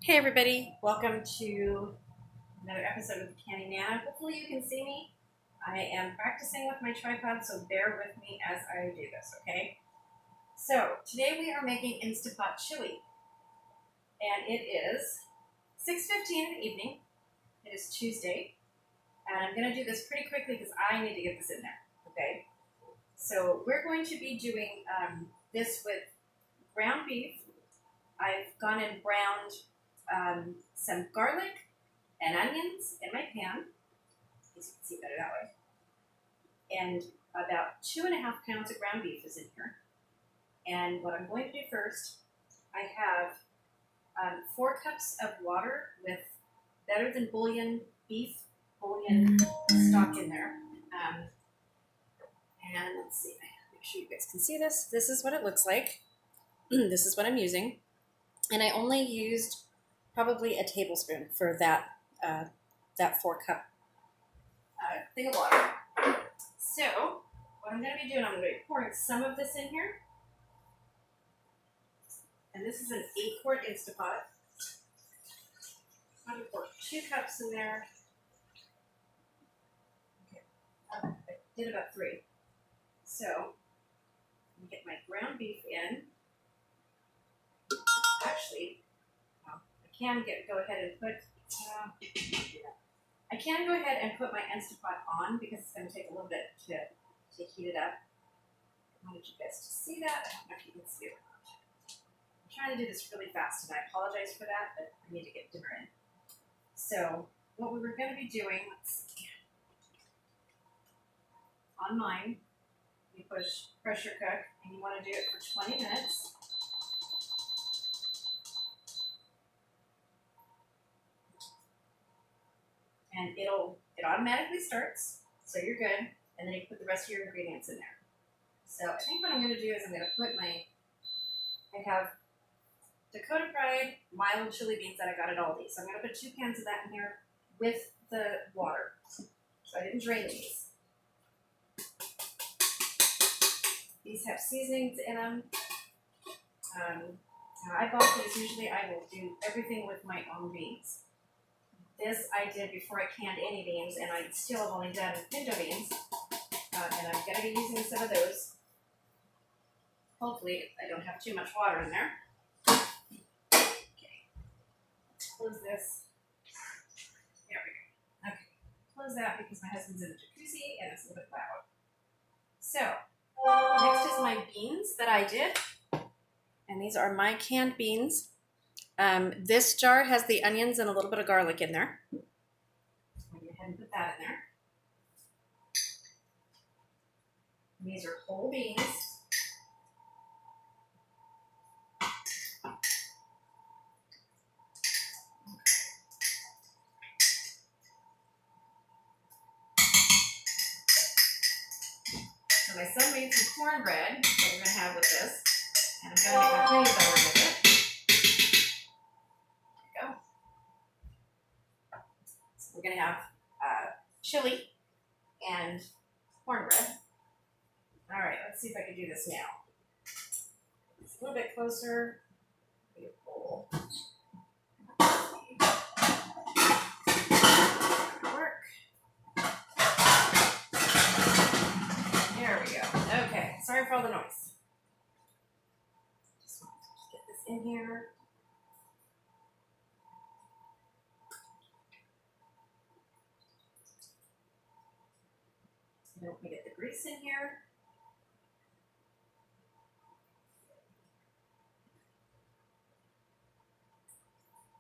Hey everybody, welcome to another episode of the Candy Nana. Hopefully you can see me. I am practicing with my tripod, so bear with me as I do this, okay? So today we are making Instapot chili, and it is 6:15 in the evening. It is Tuesday, and I'm going to do this pretty quickly because I need to get this in there, okay? So we're going to be doing this with ground beef. I've gone and browned some garlic and onions in my pan, as you can see better that way, and about 2.5 pounds of ground beef is in here. And what I'm going to do first, I have 4 cups of water with better than bouillon beef bouillon stock in there. And let's see, make sure you guys can see this. This is what it looks like. This is what I'm using. And I only used probably a tablespoon for that 4-cup thing of water. So what I'm going to be doing, I'm going to be pouring some of this in here. And this is an 8-quart Instapot. I'm going to pour 2 cups in there. Okay. I did about 3. So I'm going to get my ground beef in. Actually, I can go ahead and put my Instapot on because it's going to take a little bit to heat it up. I wanted you guys to see that. I don't know if you can see it or not. I'm trying to do this really fast, and I apologize for that, but I need to get dinner in. So what we were going to be doing, let's see. On mine, you push pressure cook, and you want to do it for 20 minutes. And it automatically starts, so you're good. And then you put the rest of your ingredients in there. So I think what I'm going to do is I'm going to put I have Dakota fried mild chili beans that I got at Aldi. So I'm going to put 2 cans of that in here with the water. So I didn't drain these. These have seasonings in them. Now I bought these. Usually I will do everything with my own beans. This I did before I canned any beans, and I still have only done pinto beans. And I'm going to be using some of those. Hopefully I don't have too much water in there. Okay. Close this. There we go. Okay. Close that because my husband's in the jacuzzi and it's a little bit loud. So, next is my beans that I did. And these are my canned beans. This jar has the onions and a little bit of garlic in there. I'm going to go ahead and put that in there. And these are whole beans. So my son made some cornbread that we're going to have with this. And I'm going to make a honey butter with it. There we go. So we're going to have chili and cornbread. All right, let's see if I can do this now. It's a little bit closer. Beautiful. Work. There we go. Okay, sorry for all the noise. Just want to get this in here. Don't want to get the grease in here.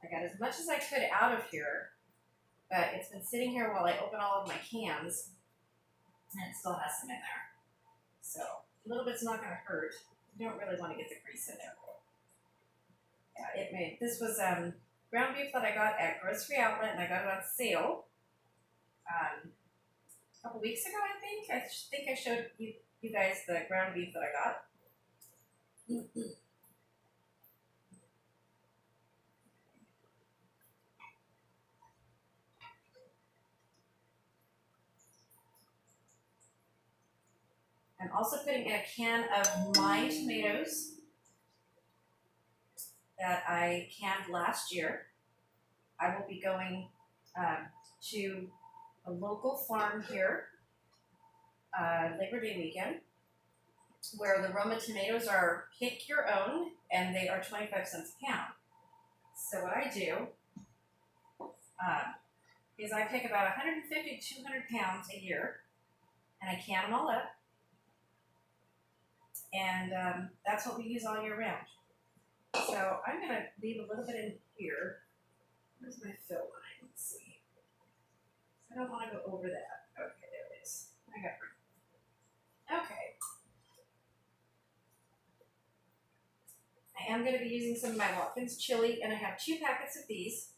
I got as much as I could out of here, but it's been sitting here while I open all of my cans, and it still has some in there. So a little bit's not going to hurt. You don't really want to get the grease in there. Yeah, this was ground beef that I got at Grocery Outlet, and I got it on sale a couple weeks ago, I think. I think I showed you guys the ground beef that I got. I'm also putting in a can of my tomatoes that I canned last year. I will be going to a local farm here, Labor Day weekend, where the Roma tomatoes are pick your own, and they are 25 cents a pound. So what I do is I pick about 150 to 200 pounds a year, and I can them all up, and that's what we use all year round. So I'm going to leave a little bit in here. Where's my fill line? Let's see. I don't want to go over that. Okay, there it is. I got it. Okay. I am going to be using some of my Watkins chili, and I have 2 packets of these.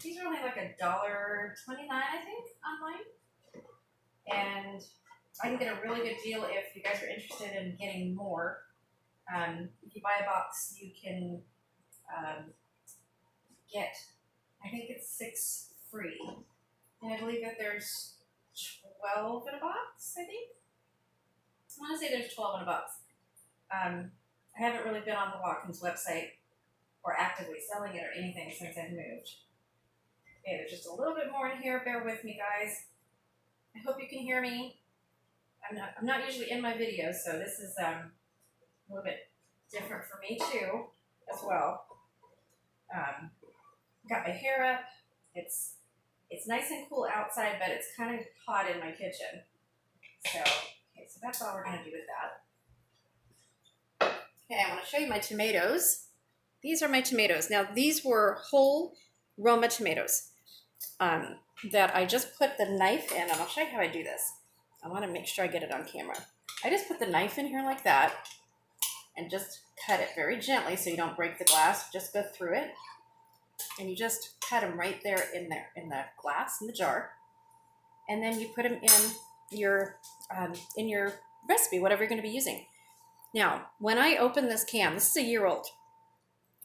These are only like $1.29, I think, online. And I can get a really good deal if you guys are interested in getting more. If you buy a box, you can get, I think it's 6 free. And I believe that there's 12 in a box, I think. I want to say there's 12 in a box. I haven't really been on the Watkins website or actively selling it or anything since I've moved. Okay, there's just a little bit more in here. Bear with me, guys. I hope you can hear me. I'm not usually in my videos, so this is a little bit different for me too, as well. Got my hair up. It's nice and cool outside, but it's kind of hot in my kitchen. So, okay, so that's all we're going to do with that. Okay, I want to show you my tomatoes. These are my tomatoes. Now, these were whole Roma tomatoes that I just put the knife in, and I'll show you how I do this. I want to make sure I get it on camera. I just put the knife in here like that and just cut it very gently so you don't break the glass. Just go through it, and you just cut them right there in the glass, in the jar. And then you put them in your recipe, whatever you're going to be using. Now, when I open this can, this is a year old.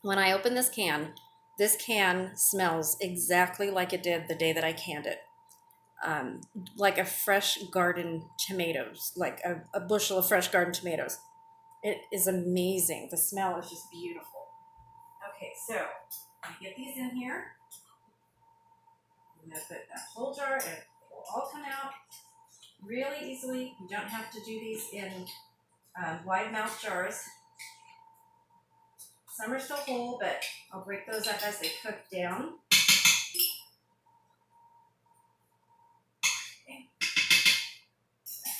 When I open this can smells exactly like it did the day that I canned it. Like a fresh garden tomatoes, like a bushel of fresh garden tomatoes. It is amazing. The smell is just beautiful. Okay, so I get these in here. I'm going to put that whole jar, and it will all come out really easily. You don't have to do these in wide mouth jars. Some are still whole, but I'll break those up as they cook down. Okay.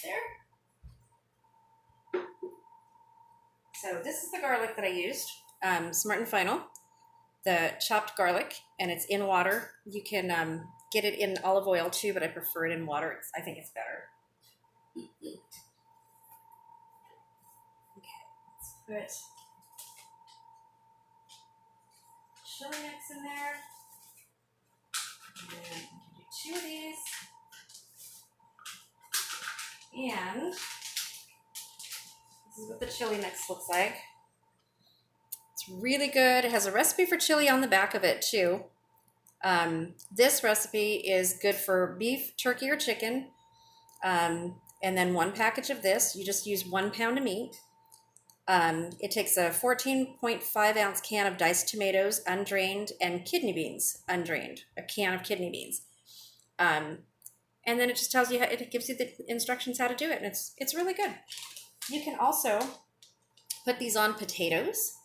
There. So this is the garlic that I used, Smart and Final, the chopped garlic, and it's in water. You can get it in olive oil too, but I prefer it in water. I think it's better. Okay, let's put chili mix in there. And then I can do 2 of these. And this is what the chili mix looks like. It's really good. It has a recipe for chili on the back of it too. This recipe is good for beef, turkey, or chicken. And then 1 package of this. You just use 1 pound of meat. It takes a 14.5 ounce can of diced tomatoes, undrained, and kidney beans, undrained. A can of kidney beans. And then it just tells you, it gives you the instructions how to do it, and it's really good. You can also put these on potatoes,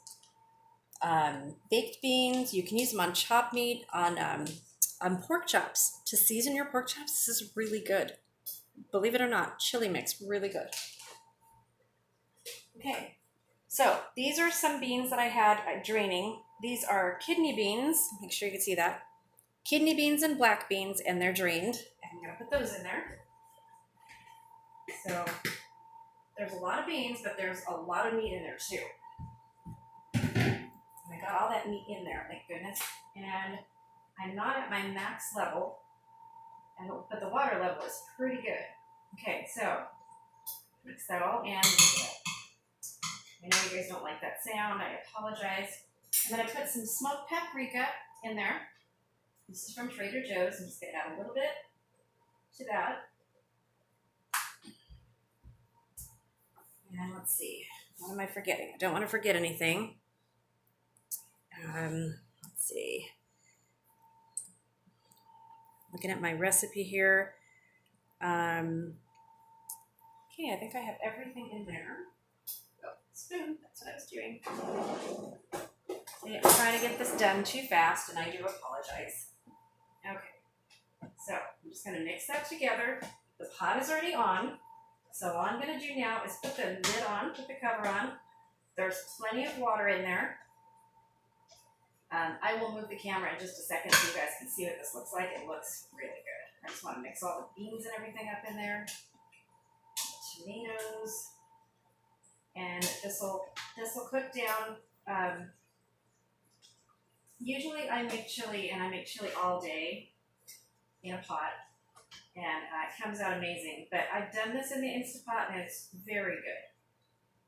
baked beans. You can use them on chopped meat, on pork chops to season your pork chops. This is really good. Believe it or not, chili mix, really good. Okay, so these are some beans that I had draining. These are kidney beans. Make sure you can see that. Kidney beans and black beans, and they're drained. I'm going to put those in there. So there's a lot of beans, but there's a lot of meat in there too. And I got all that meat in there, thank goodness. And I'm not at my max level, but the water level is pretty good. Okay, so mix that all in. I know you guys don't like that sound. I apologize. I'm going to put some smoked paprika in there. This is from Trader Joe's. I'm just going to add a little bit to that. And let's see. What am I forgetting? I don't want to forget anything. Let's see. Looking at my recipe here. Okay, I think I have everything in there. Oh, spoon, that's what I was doing. I didn't try to get this done too fast, and I do apologize. Okay, so I'm just going to mix that together. The pot is already on, so all I'm going to do now is put the lid on, put the cover on. There's plenty of water in there. I will move the camera in just a second so you guys can see what this looks like. It looks really good. I just want to mix all the beans and everything up in there. Tomatoes. And this will cook down. Usually I make chili, and I make chili all day in a pot, and it comes out amazing. But I've done this in the Instapot, and it's very good.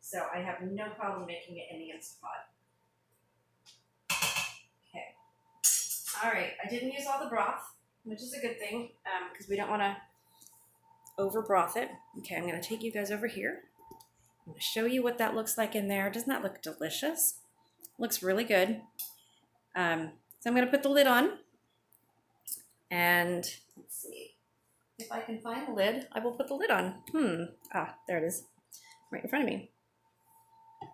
So I have no problem making it in the Instapot. Okay. All right. I didn't use all the broth, which is a good thing, because we don't want to over broth it. Okay, I'm going to take you guys over here. I'm going to show you what that looks like in there. Doesn't that look delicious? Looks really good. So I'm going to put the lid on, and let's see if I can find the lid. I will put the lid on. There it is, right in front of me. I'll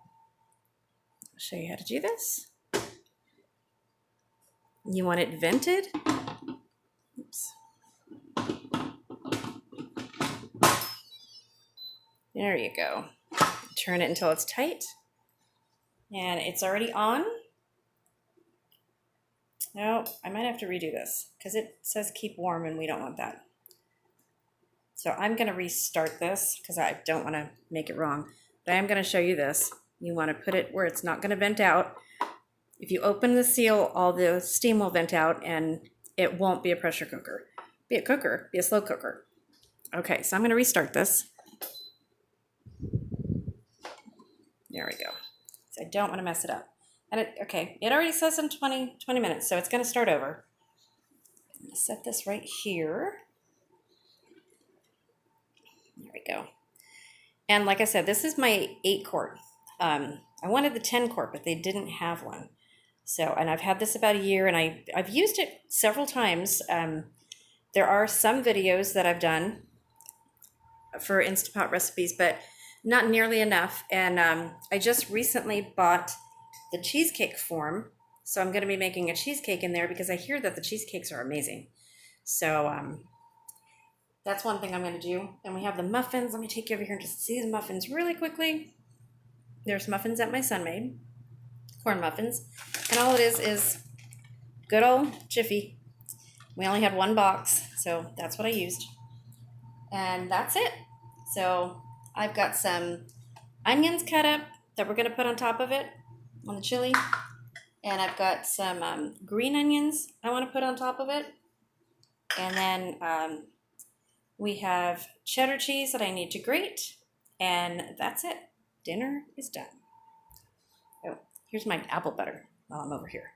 show you how to do this. You want it vented. Oops. There you go. Turn it until it's tight, and it's already on. No, I might have to redo this because it says keep warm, and we don't want that. So I'm going to restart this because I don't want to make it wrong. But I am going to show you this. You want to put it where it's not going to vent out. If you open the seal, all the steam will vent out, and it won't be a pressure cooker. Be a cooker, be a slow cooker. Okay, so I'm going to restart this. There we go. So I don't want to mess it up. And it already says in 20 minutes, so it's going to start over. I'm going to set this right here. There we go. And like I said, this is my 8-quart. I wanted the 10-quart, but they didn't have one. So, and I've had this about a year, and I've used it several times. There are some videos that I've done for Instapot recipes, but not nearly enough. And I just recently bought the cheesecake form, so I'm going to be making a cheesecake in there because I hear that the cheesecakes are amazing. So that's one thing I'm going to do. And we have the muffins. Let me take you over here and just see the muffins really quickly. There's muffins that my son made, corn muffins, and all it is good old Jiffy. We only had one box, so that's what I used, and that's it. So I've got some onions cut up that we're going to put on top of it, on the chili. And I've got some green onions I want to put on top of it. And then we have cheddar cheese that I need to grate. And that's it. Dinner is done. Oh, here's my apple butter while I'm over here.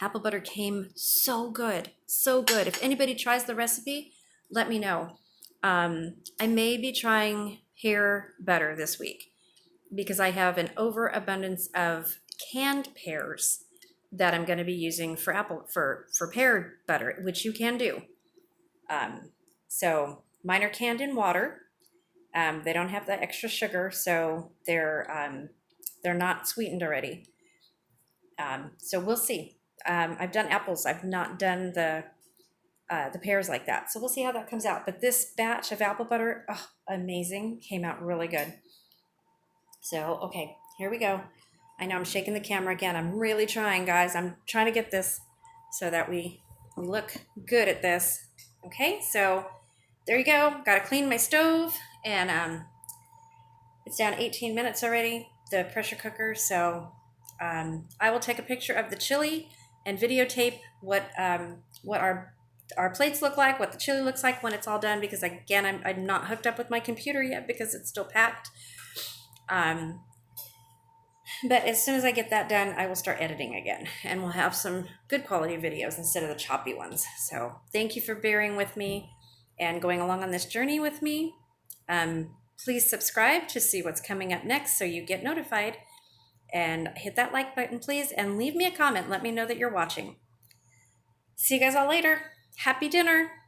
Apple butter came so good. So good. If anybody tries the recipe, let me know. I may be trying pear butter this week, because I have an overabundance of canned pears that I'm going to be using for pear butter, which you can do. So mine are canned in water. They don't have the extra sugar, so they're not sweetened already. So we'll see. I've done apples. I've not done the pears like that. So we'll see how that comes out. But this batch of apple butter, amazing, came out really good. So, okay, here we go. I know I'm shaking the camera again. I'm really trying, guys. I'm trying to get this so that we look good at this. Okay, so there you go. Got to clean my stove, and it's down 18 minutes already, the pressure cooker. So I will take a picture of the chili and videotape what our plates look like, what the chili looks like when it's all done, because again, I'm not hooked up with my computer yet because it's still packed. But as soon as I get that done, I will start editing again, and we'll have some good quality videos instead of the choppy ones. So thank you for bearing with me and going along on this journey with me. Please subscribe to see what's coming up next so you get notified, and hit that like button, please, and leave me a comment. Let me know that you're watching. See you guys all later. Happy dinner!